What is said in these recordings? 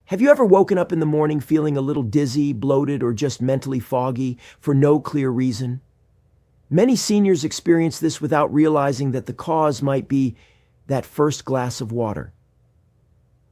Have you ever woken up in the morning feeling a little dizzy, bloated, or just mentally foggy for no clear reason? Many seniors experience this without realizing that the cause might be that first glass of water.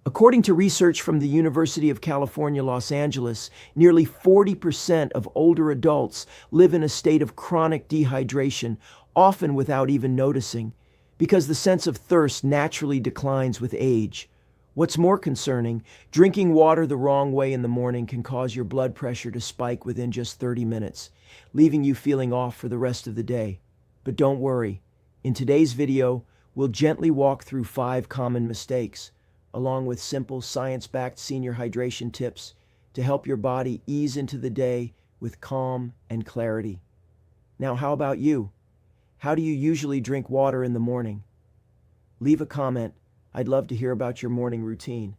According to research from the University of California, Los Angeles, nearly 40% of older adults live in a state of chronic dehydration, often without even noticing, because the sense of thirst naturally declines with age. What's more concerning, drinking water the wrong way in the morning can cause your blood pressure to spike within just 30 minutes, leaving you feeling off for the rest of the day. But don't worry. In today's video, we'll gently walk through 5 common mistakes, along with simple science-backed senior hydration tips to help your body ease into the day with calm and clarity. Now, how about you? How do you usually drink water in the morning? Leave a comment. I'd love to hear about your morning routine.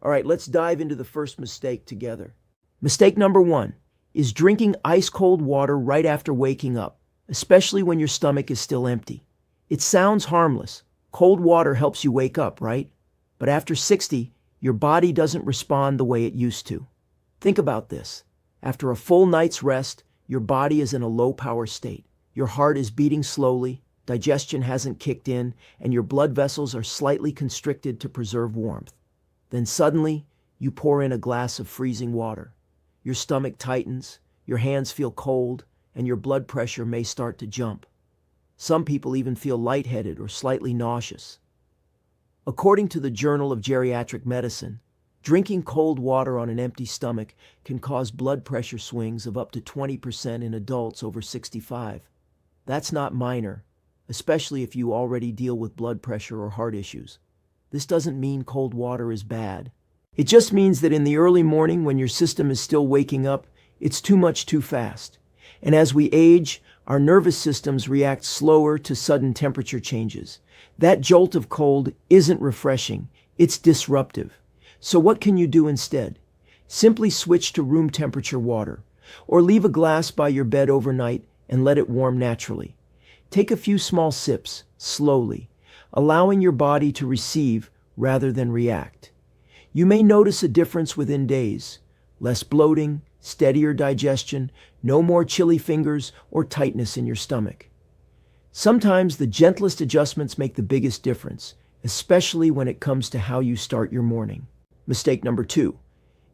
All right, let's dive into the first mistake together. Mistake number 1 is drinking ice-cold water right after waking up, especially when your stomach is still empty. It sounds harmless. Cold water helps you wake up, right? But after 60, your body doesn't respond the way it used to. Think about this. After a full night's rest, your body is in a low-power state. Your heart is beating slowly, digestion hasn't kicked in, and your blood vessels are slightly constricted to preserve warmth. Then suddenly, you pour in a glass of freezing water. Your stomach tightens, your hands feel cold, and your blood pressure may start to jump. Some people even feel lightheaded or slightly nauseous. According to the Journal of Geriatric Medicine, drinking cold water on an empty stomach can cause blood pressure swings of up to 20% in adults over 65. That's not minor, especially if you already deal with blood pressure or heart issues. This doesn't mean cold water is bad. It just means that in the early morning when your system is still waking up, it's too much too fast. And as we age, our nervous systems react slower to sudden temperature changes. That jolt of cold isn't refreshing, it's disruptive. So what can you do instead? Simply switch to room temperature water, or leave a glass by your bed overnight and let it warm naturally. Take a few small sips, slowly, allowing your body to receive rather than react. You may notice a difference within days. Less bloating, steadier digestion, no more chilly fingers or tightness in your stomach. Sometimes the gentlest adjustments make the biggest difference, especially when it comes to how you start your morning. Mistake number 2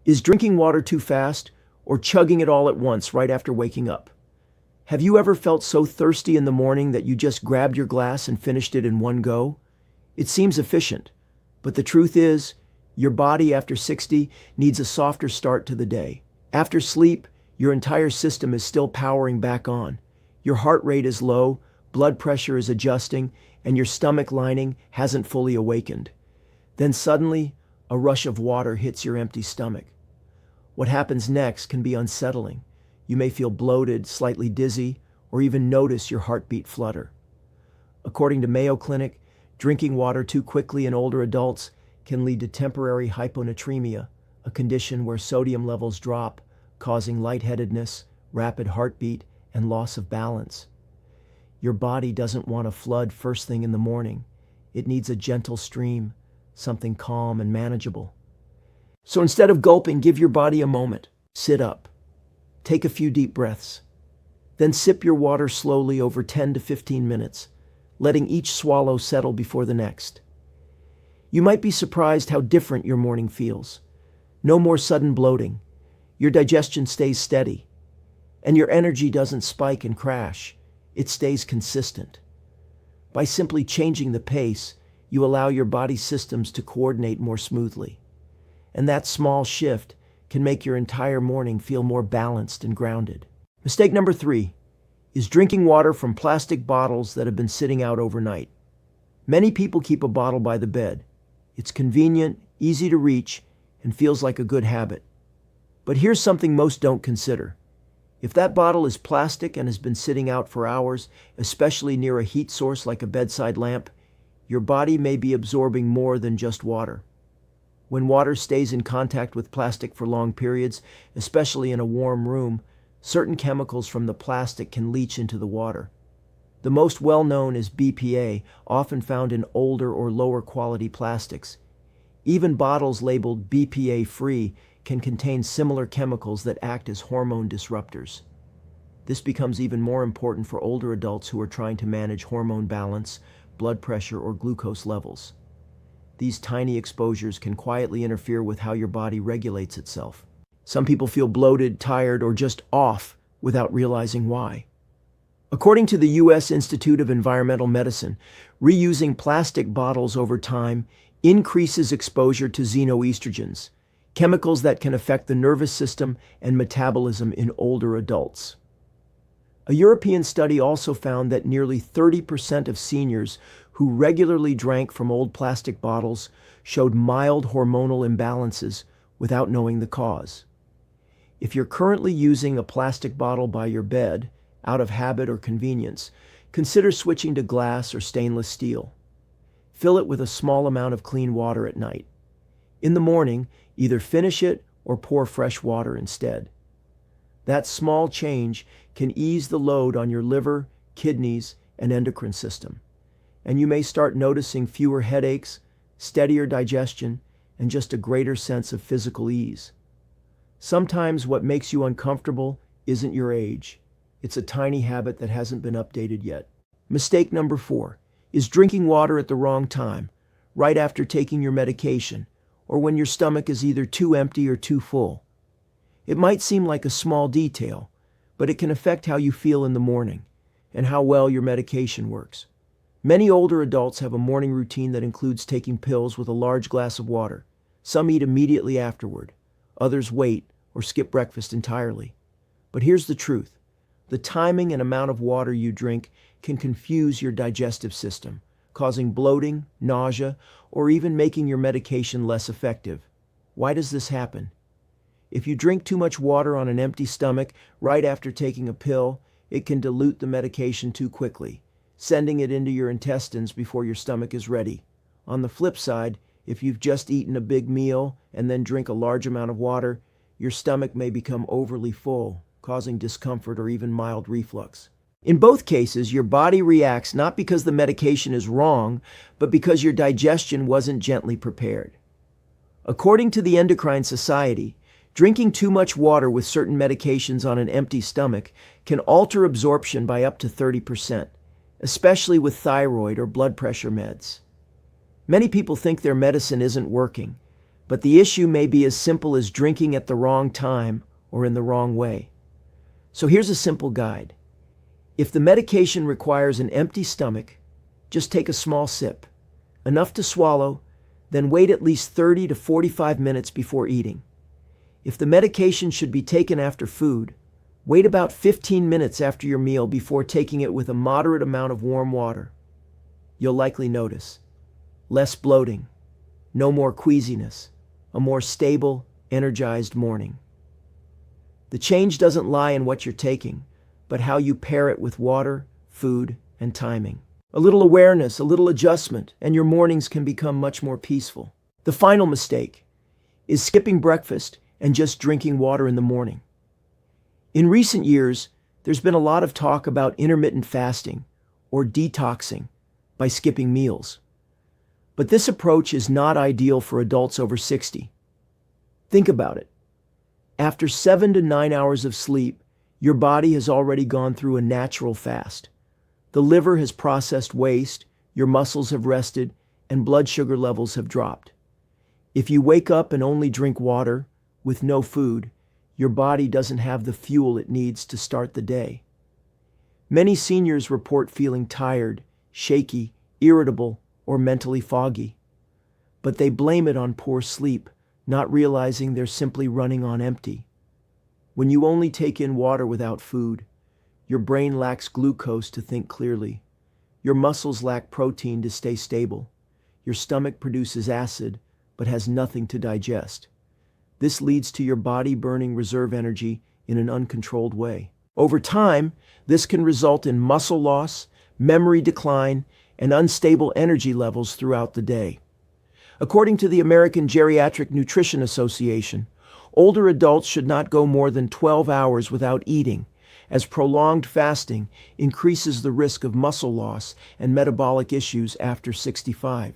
is drinking water too fast or chugging it all at once right after waking up. Have you ever felt so thirsty in the morning that you just grabbed your glass and finished it in one go? It seems efficient, but the truth is, your body after 60 needs a softer start to the day. After sleep, your entire system is still powering back on. Your heart rate is low, blood pressure is adjusting, and your stomach lining hasn't fully awakened. Then suddenly, a rush of water hits your empty stomach. What happens next can be unsettling. You may feel bloated, slightly dizzy, or even notice your heartbeat flutter. According to Mayo Clinic, drinking water too quickly in older adults can lead to temporary hyponatremia, a condition where sodium levels drop, causing lightheadedness, rapid heartbeat, and loss of balance. Your body doesn't want a flood first thing in the morning. It needs a gentle stream, something calm and manageable. So instead of gulping, give your body a moment. Sit up. Take a few deep breaths. Then sip your water slowly over 10 to 15 minutes, letting each swallow settle before the next. You might be surprised how different your morning feels. No more sudden bloating. Your digestion stays steady. And your energy doesn't spike and crash. It stays consistent. By simply changing the pace, you allow your body's systems to coordinate more smoothly. And that small shift can make your entire morning feel more balanced and grounded. Mistake number 3 is drinking water from plastic bottles that have been sitting out overnight. Many people keep a bottle by the bed. It's convenient, easy to reach, and feels like a good habit. But here's something most don't consider. If that bottle is plastic and has been sitting out for hours, especially near a heat source like a bedside lamp, your body may be absorbing more than just water. When water stays in contact with plastic for long periods, especially in a warm room, certain chemicals from the plastic can leach into the water. The most well-known is BPA, often found in older or lower quality plastics. Even bottles labeled BPA-free can contain similar chemicals that act as hormone disruptors. This becomes even more important for older adults who are trying to manage hormone balance, blood pressure, or glucose levels. These tiny exposures can quietly interfere with how your body regulates itself. Some people feel bloated, tired, or just off without realizing why. According to the U.S. Institute of Environmental Medicine, reusing plastic bottles over time increases exposure to xenoestrogens, chemicals that can affect the nervous system and metabolism in older adults. A European study also found that nearly 30% of seniors who regularly drank from old plastic bottles showed mild hormonal imbalances without knowing the cause. If you're currently using a plastic bottle by your bed, out of habit or convenience, consider switching to glass or stainless steel. Fill it with a small amount of clean water at night. In the morning, either finish it or pour fresh water instead. That small change can ease the load on your liver, kidneys, and endocrine system, and you may start noticing fewer headaches, steadier digestion, and just a greater sense of physical ease. Sometimes what makes you uncomfortable isn't your age. It's a tiny habit that hasn't been updated yet. Mistake number 4 is drinking water at the wrong time, right after taking your medication, or when your stomach is either too empty or too full. It might seem like a small detail, but it can affect how you feel in the morning and how well your medication works. Many older adults have a morning routine that includes taking pills with a large glass of water. Some eat immediately afterward. Others wait or skip breakfast entirely. But here's the truth. The timing and amount of water you drink can confuse your digestive system, causing bloating, nausea, or even making your medication less effective. Why does this happen? If you drink too much water on an empty stomach right after taking a pill, it can dilute the medication too quickly, sending it into your intestines before your stomach is ready. On the flip side, if you've just eaten a big meal and then drink a large amount of water, your stomach may become overly full, causing discomfort or even mild reflux. In both cases, your body reacts not because the medication is wrong, but because your digestion wasn't gently prepared. According to the Endocrine Society, drinking too much water with certain medications on an empty stomach can alter absorption by up to 30%, especially with thyroid or blood pressure meds. Many people think their medicine isn't working, but the issue may be as simple as drinking at the wrong time or in the wrong way. So here's a simple guide. If the medication requires an empty stomach, just take a small sip, enough to swallow, then wait at least 30 to 45 minutes before eating. If the medication should be taken after food, wait about 15 minutes after your meal before taking it with a moderate amount of warm water. You'll likely notice less bloating, no more queasiness, a more stable, energized morning. The change doesn't lie in what you're taking, but how you pair it with water, food, and timing. A little awareness, a little adjustment, and your mornings can become much more peaceful. The final mistake is skipping breakfast and just drinking water in the morning. In recent years, there's been a lot of talk about intermittent fasting or detoxing by skipping meals. But this approach is not ideal for adults over 60. Think about it. After 7 to 9 hours of sleep, your body has already gone through a natural fast. The liver has processed waste, your muscles have rested, and blood sugar levels have dropped. If you wake up and only drink water, with no food, your body doesn't have the fuel it needs to start the day. Many seniors report feeling tired, shaky, irritable, or mentally foggy. But they blame it on poor sleep, not realizing they're simply running on empty. When you only take in water without food, your brain lacks glucose to think clearly. Your muscles lack protein to stay stable. Your stomach produces acid, but has nothing to digest. This leads to your body burning reserve energy in an uncontrolled way. Over time, this can result in muscle loss, memory decline, and unstable energy levels throughout the day. According to the American Geriatric Nutrition Association, older adults should not go more than 12 hours without eating, as prolonged fasting increases the risk of muscle loss and metabolic issues after 65.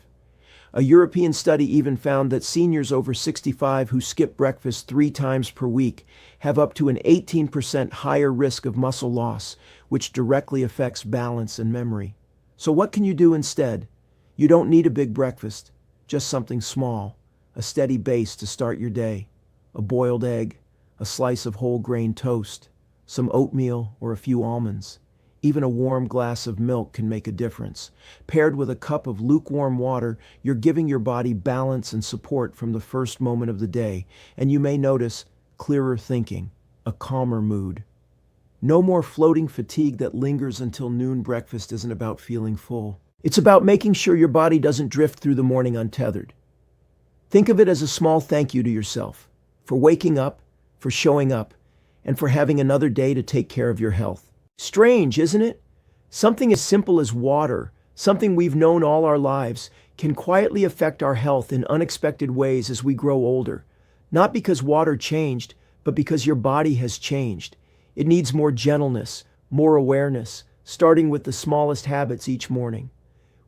A European study even found that seniors over 65 who skip breakfast 3 times per week have up to an 18% higher risk of muscle loss, which directly affects balance and memory. So what can you do instead? You don't need a big breakfast, just something small, a steady base to start your day. A boiled egg, a slice of whole grain toast, some oatmeal or a few almonds. Even a warm glass of milk can make a difference. Paired with a cup of lukewarm water, you're giving your body balance and support from the first moment of the day, and you may notice clearer thinking, a calmer mood. No more floating fatigue that lingers until noon. Breakfast isn't about feeling full. It's about making sure your body doesn't drift through the morning untethered. Think of it as a small thank you to yourself for waking up, for showing up, and for having another day to take care of your health. Strange, isn't it? Something as simple as water, something we've known all our lives, can quietly affect our health in unexpected ways as we grow older. Not because water changed, but because your body has changed. It needs more gentleness, more awareness, starting with the smallest habits each morning.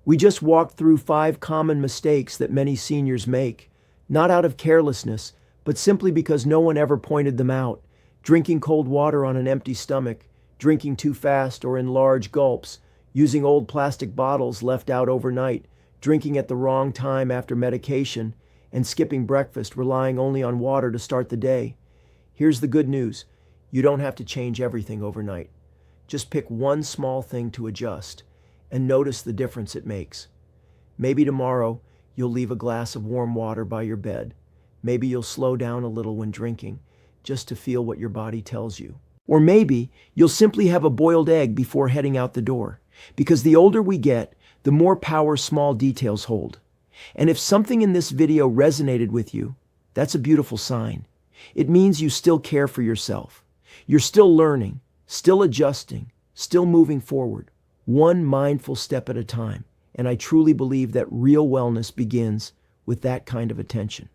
We just walked through 5 common mistakes that many seniors make, not out of carelessness, but simply because no one ever pointed them out. Drinking cold water on an empty stomach, drinking too fast or in large gulps, using old plastic bottles left out overnight, drinking at the wrong time after medication, and skipping breakfast, relying only on water to start the day. Here's the good news. You don't have to change everything overnight. Just pick one small thing to adjust and notice the difference it makes. Maybe tomorrow you'll leave a glass of warm water by your bed. Maybe you'll slow down a little when drinking, just to feel what your body tells you. Or maybe you'll simply have a boiled egg before heading out the door. Because the older we get, the more power small details hold. And if something in this video resonated with you, that's a beautiful sign. It means you still care for yourself. You're still learning, still adjusting, still moving forward, one mindful step at a time. And I truly believe that real wellness begins with that kind of attention.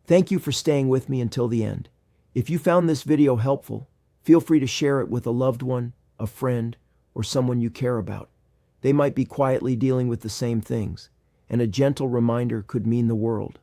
Thank you for staying with me until the end. If you found this video helpful, feel free to share it with a loved one, a friend, or someone you care about. They might be quietly dealing with the same things, and a gentle reminder could mean the world.